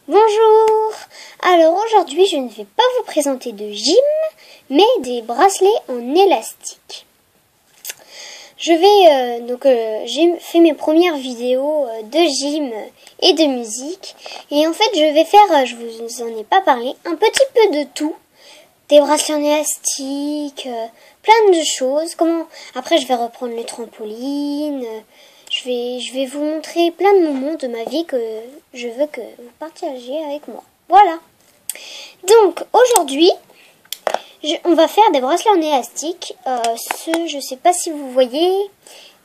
Bonjour. Alors aujourd'hui je ne vais pas vous présenter de gym, mais des bracelets en élastique. J'ai fait mes premières vidéos de gym et de musique. Et en fait je vais faire, je vous en ai pas parlé, un petit peu de tout. Des bracelets en élastique, plein de choses. Après je vais reprendre le trampoline. Je vais vous montrer plein de moments de ma vie que je veux que vous partagiez avec moi. Voilà. Donc aujourd'hui, on va faire des bracelets en élastique. Je sais pas si vous voyez,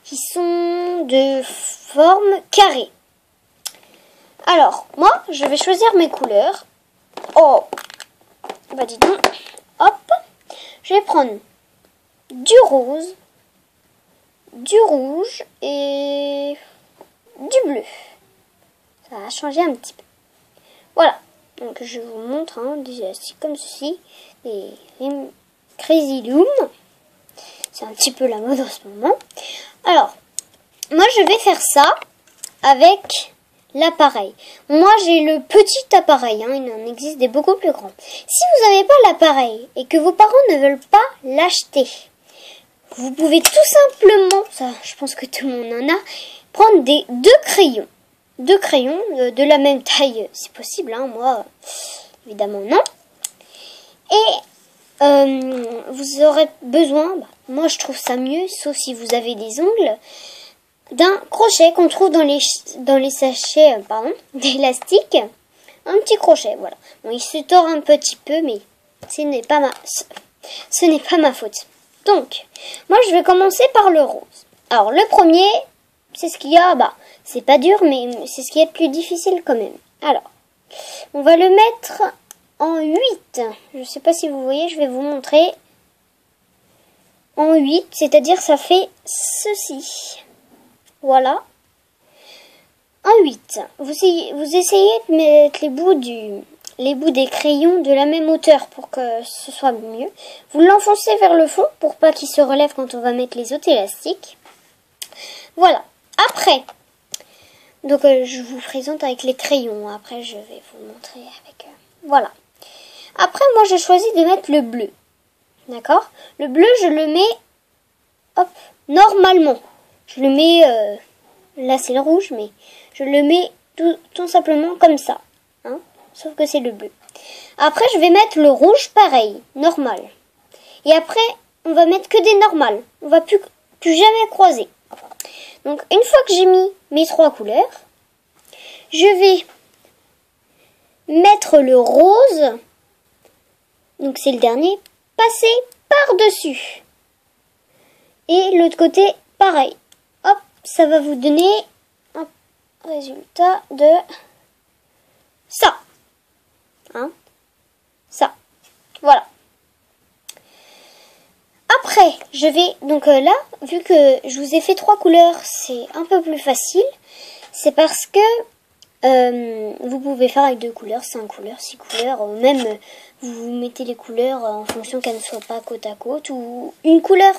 qui sont de forme carrée. Alors, moi, je vais choisir mes couleurs. Oh, bah dis donc. Hop, je vais prendre du rose, du rouge et du bleu. Ça va changer un petit peu. Voilà. Donc je vous montre des élastiques comme ceci. Des Crazy Loom. C'est un petit peu la mode en ce moment. Alors, moi je vais faire ça avec l'appareil. Moi j'ai le petit appareil. Il en existe des beaucoup plus grands. Si vous n'avez pas l'appareil et que vos parents ne veulent pas l'acheter, vous pouvez tout simplement, ça je pense que tout le monde en a, prendre deux crayons. Deux crayons de la même taille si possible. Moi, évidemment non. Et vous aurez besoin, moi je trouve ça mieux, sauf si vous avez des ongles, d'un crochet qu'on trouve dans les sachets d'élastique. Un petit crochet, voilà. Bon, il se tord un petit peu, mais ce n'est pas ma faute. Donc, moi je vais commencer par le rose. Alors le premier, c'est ce qu'il y a, c'est pas dur, mais c'est ce qui est le plus difficile quand même. Alors, on va le mettre en 8. Je sais pas si vous voyez, je vais vous montrer. En 8, c'est-à-dire ça fait ceci. Voilà. En 8. Vous essayez de mettre les bouts des crayons de la même hauteur pour que ce soit mieux. Vous l'enfoncez vers le fond pour pas qu'il se relève quand on va mettre les autres élastiques. Voilà. Après, donc je vous présente avec les crayons. Après, je vais vous montrer avec... voilà. Après, moi, je choisis de mettre le bleu. D'accord? Le bleu, je le mets... hop, normalement. Je le mets... là, c'est le rouge, mais je le mets tout simplement comme ça. Sauf que c'est le bleu. Après, je vais mettre le rouge pareil, normal. Et après, on va mettre que des normales. On va plus jamais croiser. Donc, une fois que j'ai mis mes trois couleurs, je vais mettre le rose. Donc, c'est le dernier. Passer par-dessus. Et l'autre côté, pareil. Hop, ça va vous donner un résultat de ça. Ça. Voilà. Après, je vais, donc là, vu que je vous ai fait trois couleurs, c'est un peu plus facile. C'est parce que vous pouvez faire avec 2 couleurs, 5 couleurs, 6 couleurs, même vous mettez les couleurs en fonction qu'elles ne soient pas côte à côte, ou une couleur.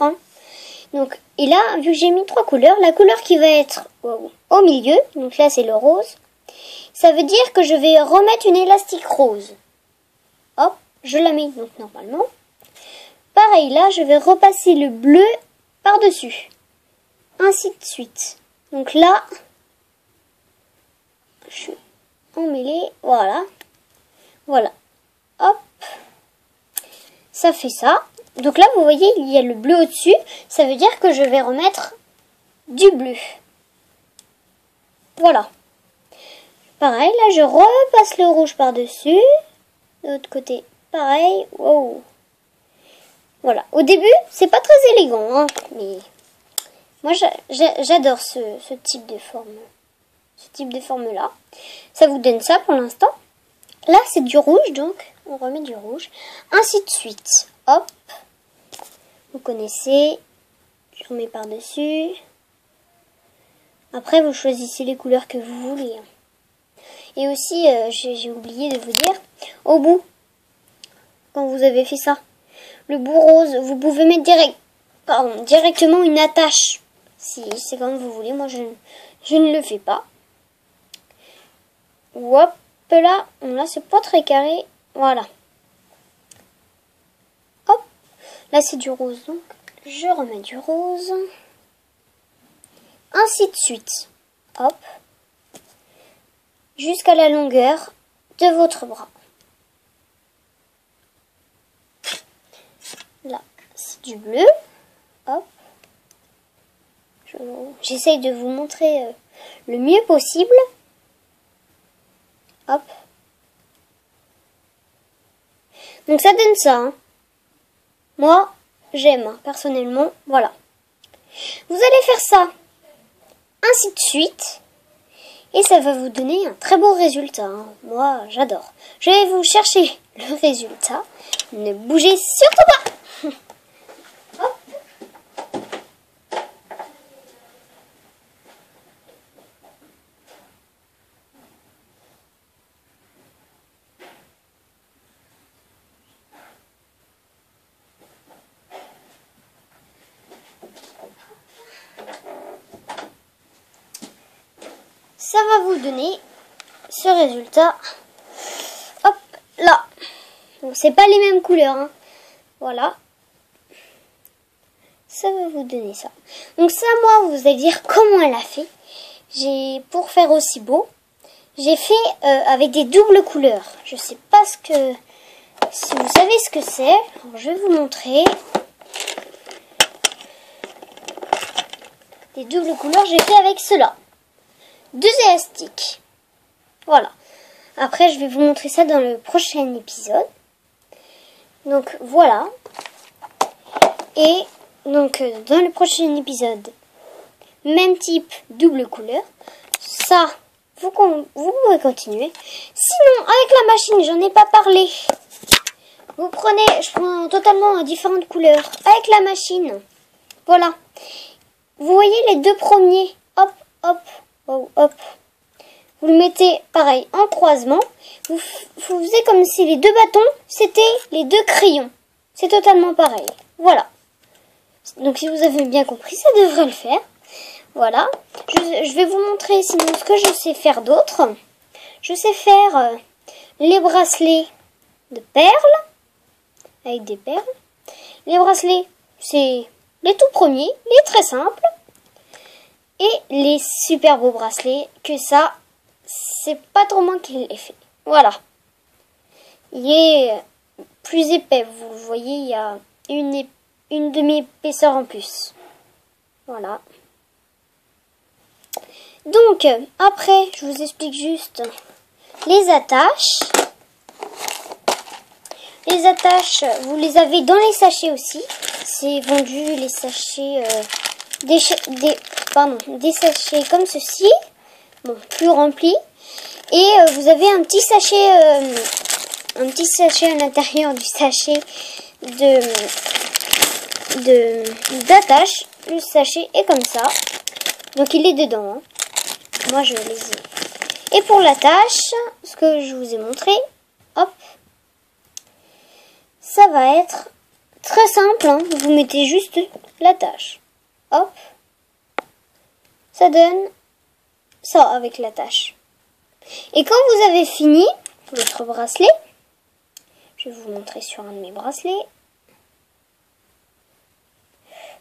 Donc, et là, vu que j'ai mis 3 couleurs, la couleur qui va être au milieu, donc là c'est le rose, ça veut dire que je vais remettre une élastique rose. Hop, je la mets donc normalement. Pareil, là, je vais repasser le bleu par-dessus. Ainsi de suite. Donc là, je suis emmêlée. Voilà. Voilà. Hop. Ça fait ça. Donc là, vous voyez, il y a le bleu au-dessus. Ça veut dire que je vais remettre du bleu. Voilà. Pareil, là, je repasse le rouge par-dessus. De l'autre côté, pareil. Wow. Voilà. Au début, c'est pas très élégant, mais moi, j'adore ce type de forme. Ce type de forme-là. Ça vous donne ça pour l'instant. Là, c'est du rouge, donc on remet du rouge. Ainsi de suite. Hop. Vous connaissez. Je remets par-dessus. Après, vous choisissez les couleurs que vous voulez. Et aussi, j'ai oublié de vous dire, au bout, quand vous avez fait ça, le bout rose, vous pouvez mettre directement une attache. Si c'est comme vous voulez, moi je ne le fais pas. Hop, peu là. Là, c'est pas très carré. Voilà. Hop. Là, c'est du rose. Donc, je remets du rose. Ainsi de suite. Hop. Jusqu'à la longueur de votre bras. Là, c'est du bleu. Hop. J'essaye de vous montrer le mieux possible. Hop. Donc ça donne ça. Hein. Moi, j'aime, hein, personnellement. Voilà. Vous allez faire ça ainsi de suite. Et ça va vous donner un très beau résultat. Hein. Moi, j'adore. Je vais vous chercher le résultat. Ne bougez surtout pas. Hop. Ça va vous donner ce résultat. Hop, là. Bon, c'est pas les mêmes couleurs. Hein. Voilà. Ça va vous donner ça. Donc ça, moi, vous allez dire comment elle a fait. Pour faire aussi beau, j'ai fait avec des doubles couleurs. Je sais pas si vous savez ce que c'est. Alors, je vais vous montrer. Des doubles couleurs, j'ai fait avec cela. 2 élastiques. Voilà. Après, je vais vous montrer ça dans le prochain épisode. Donc, voilà. Et donc, dans le prochain épisode, même type, double couleur. Ça, vous pouvez continuer. Sinon, avec la machine, j'en ai pas parlé. Je prends totalement différentes couleurs. Avec la machine. Voilà. Vous voyez les 2 premiers. Hop, hop. Oh, hop. Vous le mettez pareil en croisement. Vous faisiez comme si les 2 bâtons c'était les 2 crayons. C'est totalement pareil. Voilà. Donc si vous avez bien compris, ça devrait le faire. Voilà. Je vais vous montrer sinon ce que je sais faire d'autre. Je sais faire les bracelets de perles. Avec des perles. Les bracelets, c'est les tout premiers, les très simples. Et les super beaux bracelets, que ça, c'est pas trop moi qui l'ai fait. Voilà. Il est plus épais, vous le voyez, il y a une demi-épaisseur en plus. Voilà. Donc, après, je vous explique juste les attaches. Les attaches, vous les avez dans les sachets aussi. C'est vendu, les sachets... des sachets comme ceci, bon, plus remplis, et vous avez un petit sachet à l'intérieur du sachet d'attache. Le sachet est comme ça, donc il est dedans. Hein. Moi je les ai. Et pour l'attache, ce que je vous ai montré, hop, ça va être très simple. Hein. Vous mettez juste l'attache, hop. Ça donne ça avec l'attache. Et quand vous avez fini votre bracelet, je vais vous montrer sur un de mes bracelets.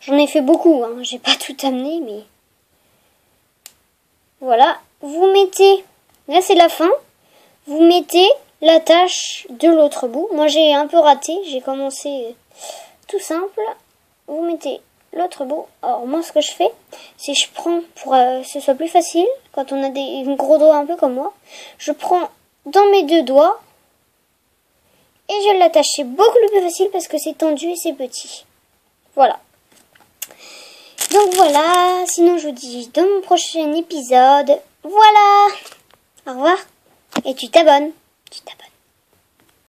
J'en ai fait beaucoup, hein. J'ai pas tout amené, mais voilà. Vous mettez, là c'est la fin, vous mettez l'attache de l'autre bout. Moi j'ai un peu raté, j'ai commencé tout simple. Vous mettez l'autre bout. Alors moi ce que je fais, c'est je prends pour que ce soit plus facile, quand on a des gros doigts un peu comme moi, je prends dans mes 2 doigts et je l'attache. C'est beaucoup plus facile parce que c'est tendu et c'est petit. Voilà. Donc voilà, sinon je vous dis dans mon prochain épisode. Voilà. Au revoir. Et tu t'abonnes.